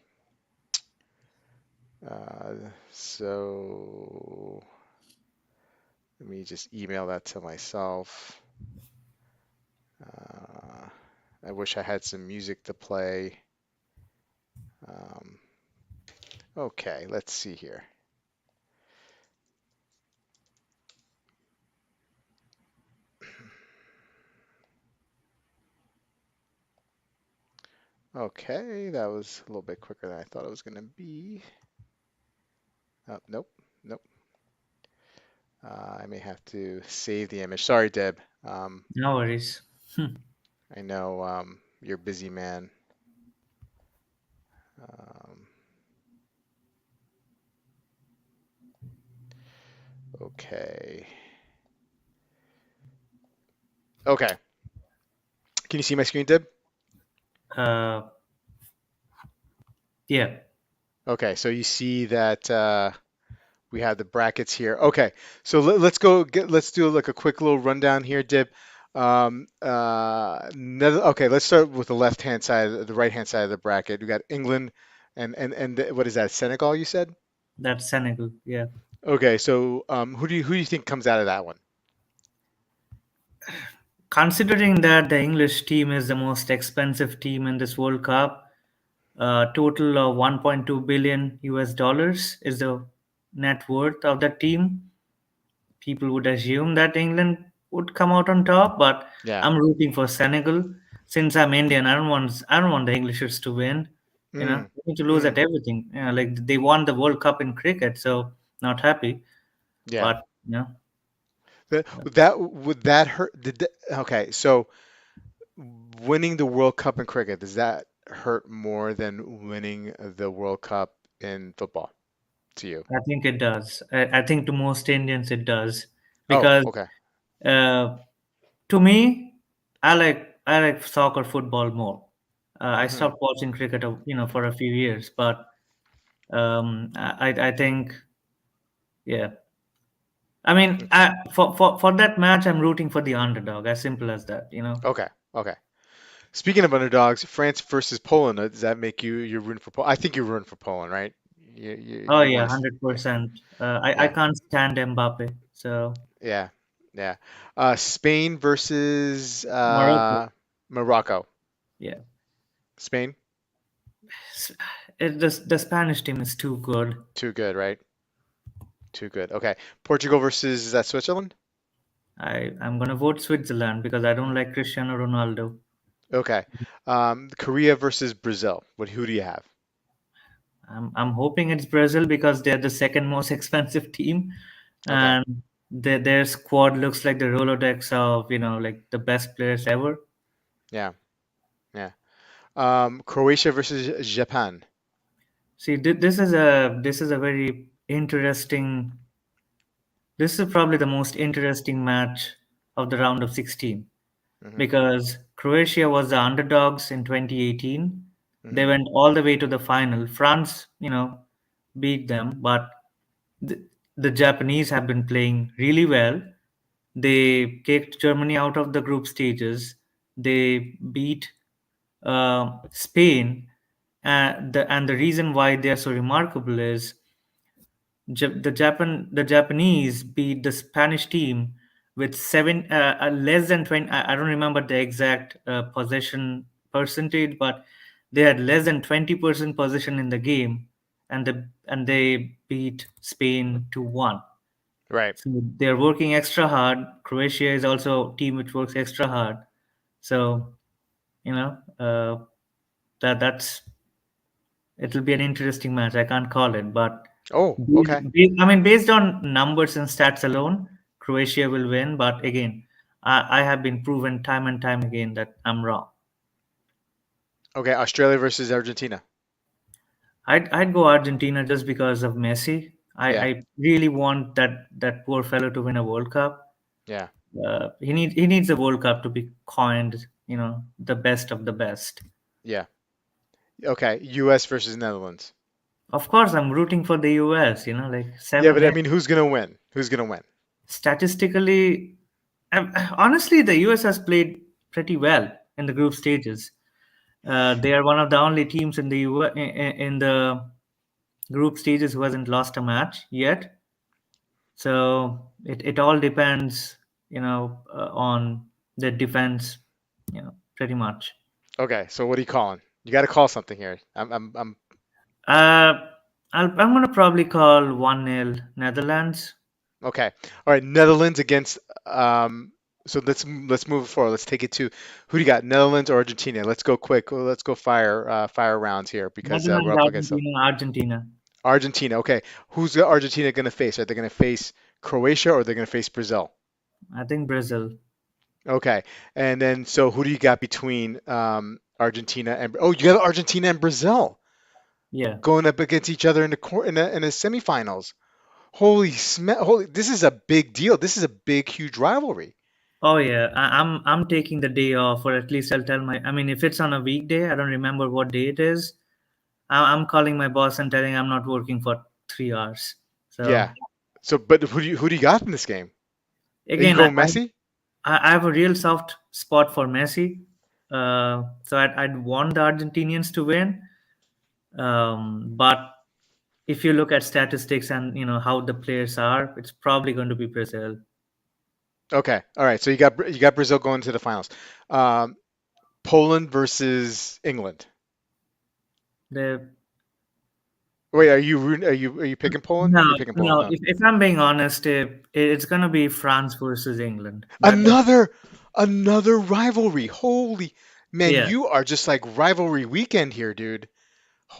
uh, so let me just email that to myself. Uh, I wish I had some music to play. Um, okay, let's see here. Okay, that was a little bit quicker than I thought it was going to be. Oh, nope, nope. I may have to save the image. Sorry, Deb. No worries. I know you're a busy man. Um, okay. Okay. Can you see my screen, Deb? Uh, yeah, Okay, so you see that we have the brackets here. Okay, so let's do like a quick little rundown here, Dib. Okay, let's start with the left-hand side, the right-hand side of the bracket. We got England and what is that? Senegal, you said? that's Senegal. Yeah. Okay, so who do you think comes out of that one? Considering that the English team is the most expensive team in this World Cup, total of 1.2 billion US dollars is the net worth of the team. People would assume that England would come out on top, but Yeah. I'm rooting for Senegal. Since I'm Indian, I don't want the Englishers to win. Mm, They need to lose at mm, everything. Like they won the World Cup in cricket, so not happy. yeah. But Would that hurt? Okay, so winning the World Cup in cricket, does that hurt more than winning the World Cup in football to you? I think it does. I think to most Indians it does Oh, because okay. uh, to me, I like soccer football more. I Hmm. stopped watching cricket, for a few years, but I think yeah. I mean, for that match, I'm rooting for the underdog. As simple as that. Okay. Okay. Speaking of underdogs, France versus Poland, does that make you're rooting for Poland? I think you're rooting for Poland, right? Oh You yeah, want to, hundred yeah, percent. I yeah, can't stand Mbappe. So yeah, yeah. Spain versus Morocco, Morocco. yeah. Spain, S- the Spanish team is too good. too good, right? Too good. Okay. Portugal versus, is that Switzerland? I'm gonna vote Switzerland because I don't like Cristiano Ronaldo. Okay. Korea versus Brazil. Who do you have? I'm hoping it's Brazil because they're the second most expensive team, Okay. and their squad looks like the Rolodex of like the best players ever. Yeah. Yeah. Croatia versus Japan. See, this is a very interesting This is probably the most interesting match of the round of 16 Hmm. because Croatia was the underdogs in 2018. They Hmm. went all the way to the final. France, beat them, but the, the Japanese have been playing really well. They kicked Germany out of the group stages. They beat Spain, and the reason why they are so remarkable is the Japanese beat the Spanish team with less than 20. I don't remember the exact possession percentage, but they had less than 20% possession in the game, and they beat Spain 2-1. Right. So they're working extra hard. Croatia is also a team which works extra hard. So you know that's it'll be an interesting match. I can't call it, but Oh, okay. I mean, based on numbers and stats alone, Croatia will win. But again, I have been proven time and time again that I'm wrong. Okay. Australia versus Argentina. I'd go Argentina just because of Messi. Yeah. I really want that poor fellow to win a World Cup. Yeah. He needs a World Cup to be coined, the best of the best. Yeah. Okay. U.S. versus Netherlands. Of course, I'm rooting for the US. Like Yeah, seven but I men. mean, who's gonna win? Who's gonna win? Statistically, honestly, the US has played pretty well in the group stages. They are one of the only teams in the in the group stages who hasn't lost a match yet. So it all depends, on the defense, pretty much. Okay. So what are you calling? You got to call something here. I'm. Uh, I'm gonna probably call 1-0 Netherlands. Okay. All right. Netherlands against. So let's move forward. Let's take it to who do you got? Netherlands or Argentina? Let's go quick. Well, let's go fire rounds here because Netherlands, we're up against them. Argentina, Argentina. Argentina. Okay. Who's the Argentina going to face? Are they going to face Croatia or are they going to face Brazil? I think Brazil. Okay. And then so who do you got between Argentina and oh, you got Argentina and Brazil Yeah. going up against each other in the semifinals. Holy, this is a big deal. This is a big, huge rivalry. Oh yeah, I'm taking the day off, or at least I'll tell my. I mean, if it's on a weekday, I don't remember what day it is. I'm calling my boss and telling I'm not working for 3 hours. Yeah. So So, but who do you got in this game? Are you again, I going Messi? I have a real soft spot for Messi. So I'd want the Argentinians to win. But if you look at statistics and how the players are, it's probably going to be Brazil. Okay. All right. So you got Brazil going to the finals. Um, Poland versus England. The Wait, are you picking Poland? No, You're picking Poland. no. No. If I'm being honest, it's gonna be France versus England. Another rivalry. Holy man, Yeah. you are just like rivalry weekend here, dude.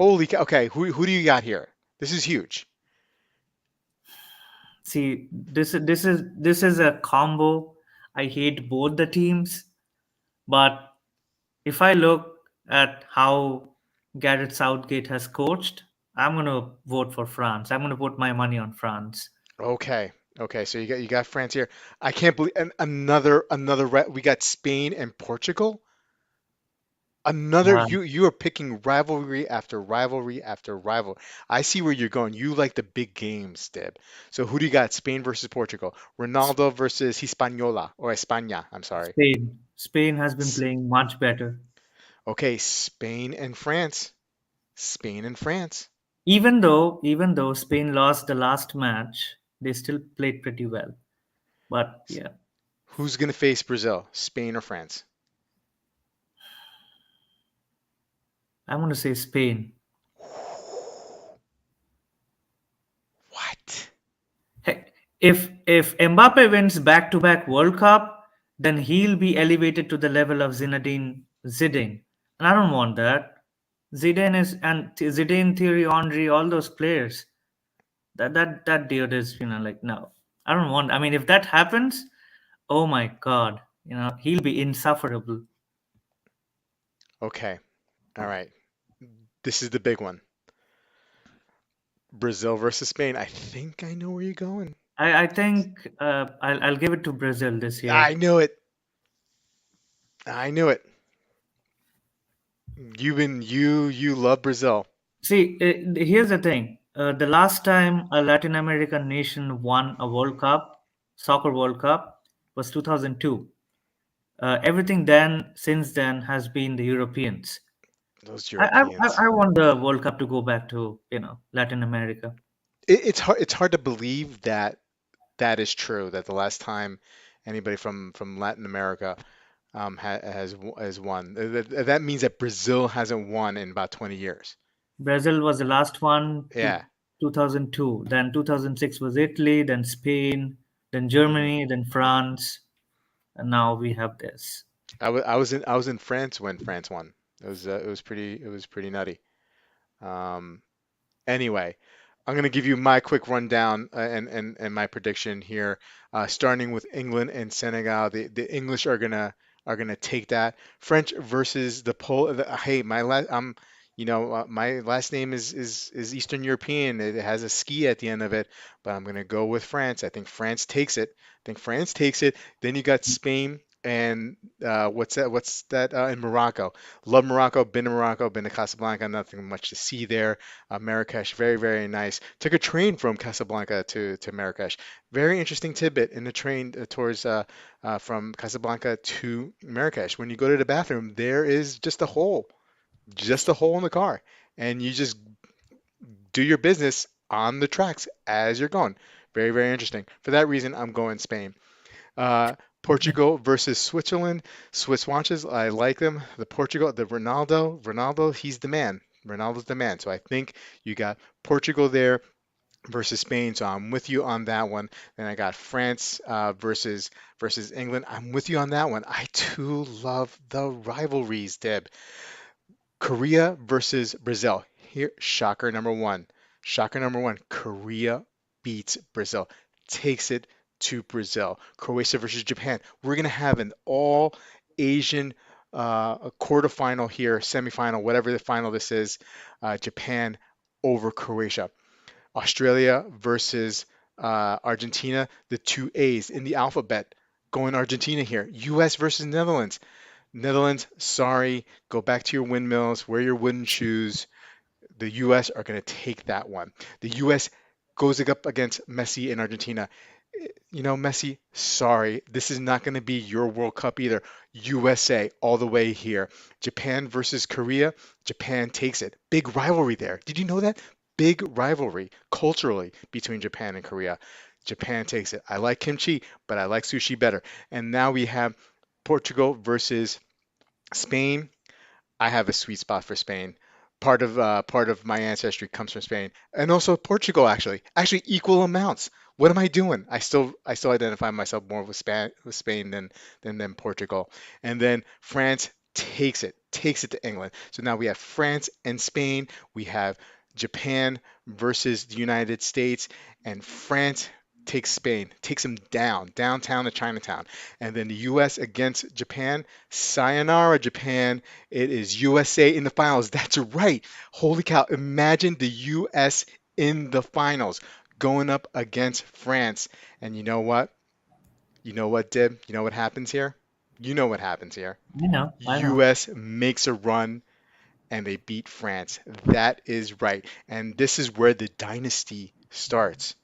Okay, who do you got here? This is huge. See, this is a combo. I hate both the teams, but if I look at how Gareth Southgate has coached, I'm gonna vote for France. I'm gonna put my money on France. Okay. Okay, so you got France here. I can't believe and we got Spain and Portugal. Another Uh, you are picking rivalry after rivalry after rivalry. I see where you're going. You like the big games, Deb. So who do you got? Spain versus Portugal. Ronaldo versus Hispaniola or España, I'm sorry. Spain has been S- playing much better. Okay, Spain and France. Spain and France. Even though Spain lost the last match, they still played pretty well. But S- yeah, Who's going to face Brazil? Spain or France? I want to say Spain. What? Hey, if Mbappe wins back-to-back World Cup, then he'll be elevated to the level of Zinedine Zidane, and I don't want that. Zidane, Thierry Henry, all those players. That dude is like no, I don't want. I mean, if that happens, oh my God, he'll be insufferable. Okay. All right. This is the big one. Brazil versus Spain. I think I know where you're going. I think I'll give it to Brazil this year. I knew it. I knew it. You love Brazil. See, here's the thing. The last time a Latin American nation won a World Cup, soccer World Cup, was 2002. Everything then, since then, has been the Europeans. Those I Europeans. I want the World Cup to go back to Latin America. It's hard to believe that that is true. That the last time anybody from Latin America has won. That means that Brazil hasn't won in about 20 years. Brazil was the last one to Yeah. 2002. Then 2006 was Italy. Then Spain. Then hmm Germany. Then France. And now we have this. I was in France when France won. It was pretty nutty. Um, Anyway, I'm going to give you my quick rundown and my prediction here. Starting with England and Senegal, the English are gonna take that. French versus the Pol. Hey, my last name is Eastern European. It has a ski at the end of it, but I'm gonna go with France. I think France takes it. I think France takes it. Then you got Spain and what's that? What's that in Morocco? Love Morocco. Been to Morocco. Been to Casablanca. Nothing much to see there. Marrakesh, very, very nice. Took a train from Casablanca to Marrakesh. Very interesting tidbit in the train towards from Casablanca to Marrakesh. When you go to the bathroom, there is just a hole in the car, and you just do your business on the tracks as you're going. Very, very interesting. For that reason, I'm going Spain. Portugal versus Switzerland. Swiss watches, I like them. The Ronaldo, he's the man. Ronaldo's the man. So I think you got Portugal there versus Spain. So I'm with you on that one. Then I got France versus England. I'm with you on that one. I too love the rivalries, Deb. Korea versus Brazil. Here, shocker number one. Shocker number one. Korea beats Brazil. Takes it to Brazil. Croatia versus Japan. We're gonna have an all Asian a quarterfinal here, semifinal, whatever the final this is. Japan over Croatia. Australia versus Argentina. The two A's in the alphabet. Going Argentina here. U.S. versus Netherlands. Netherlands, sorry, go back to your windmills, wear your wooden shoes. The U.S. are going to take that one. The U.S. goes up against Messi in Argentina. Messi, sorry, this is not going to be your World Cup either. USA all the way here. Japan versus Korea. Japan takes it. Big rivalry there. Did you know that? Big rivalry culturally between Japan and Korea. Japan takes it. I like kimchi, but I like sushi better. And now we have Portugal versus Spain. I have a sweet spot for Spain. Part of my ancestry comes from Spain, and also Portugal. Actually equal amounts. What am I doing? I still identify myself more with Spain than Portugal. And then France takes it to England. So now we have France and Spain. We have Japan versus the United States, and France takes Spain, takes them downtown to Chinatown, and then the U.S. against Japan. Sayonara, Japan. It is USA in the finals. That's right. Holy cow. Imagine the US in the finals going up against France. And you know what? You know what, Dib? You know what happens here? You know what happens here. I know. US makes a run and they beat France. That is right. And this is where the dynasty starts.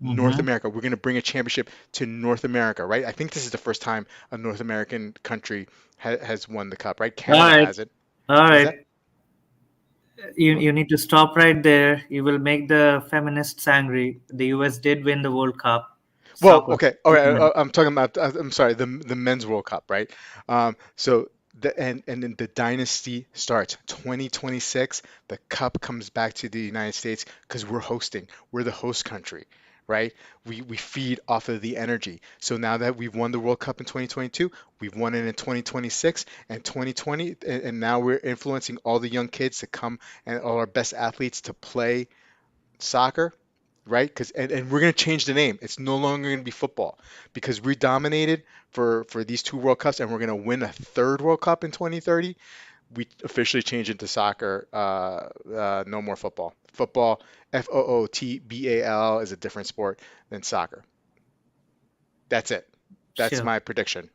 North Mm-hmm. America. We're going to bring a championship to North America, right? I think this is the first time a North American country has won the cup, right? All Canada right, has it. all Is that? right. You Well, you need to stop right there. You will make the feminists angry. The U.S. did win the World Cup, soccer okay, all right. women. I'm talking about. I'm sorry, the men's World Cup, right? So and then the dynasty starts 2026. The cup comes back to the United States because we're hosting. We're the host country, right? We feed off of the energy. So now that we've won the World Cup in 2022, we've won it in 2026 and 2020, and now we're influencing all the young kids to come and all our best athletes to play soccer, right? Because and we're gonna change the name. It's no longer gonna be football because we dominated for these two World Cups, and we're gonna win a third World Cup in 2030. We officially change into soccer. No more football. Football, FOOTBAL, is a different sport than soccer. That's it. That's Sure. my prediction.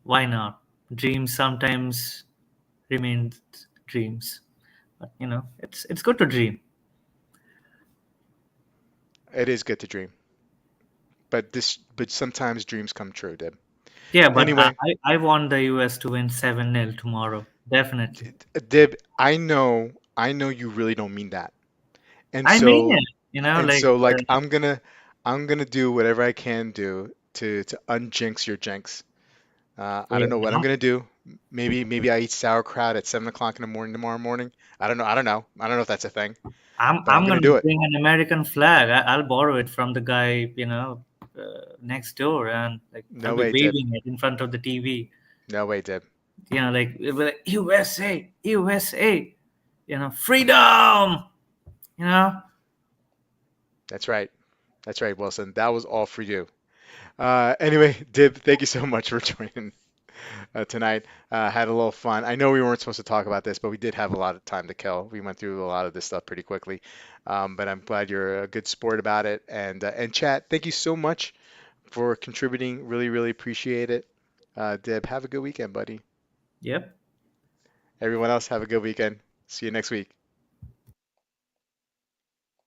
Why not? Dreams sometimes remain dreams. But it's good to dream. It is good to dream, but sometimes dreams come true, Deb. Yeah, but Anyway, I want the US to win 7-0 tomorrow. Definitely. Deb, I know you really don't mean that. And I mean so it. and Like so like I'm gonna do whatever I can do to unjinx your jinx. I yeah, don't know what I'm gonna do. Maybe I eat sauerkraut at 7 o'clock in the morning tomorrow morning. I don't know. I don't know. I don't know if that's a thing, but I'm I'm gonna gonna do it. bring an American flag. I'll borrow it from the guy, next door, and like I'll No be way, Deb. waving it in front of the TV. No way, Deb. Like it'll be like, USA, USA. Freedom. You know. That's right. That's right, Wilson. That was all for you. Anyway, Dib, thank you so much for joining tonight. Had a little fun. I know we weren't supposed to talk about this, but we did have a lot of time to kill. We went through a lot of this stuff pretty quickly. But I'm glad you're a good sport about it. And chat, thank you so much for contributing. Really, really appreciate it. Dib, have a good weekend, buddy. Yep. Everyone else, have a good weekend. See you next week.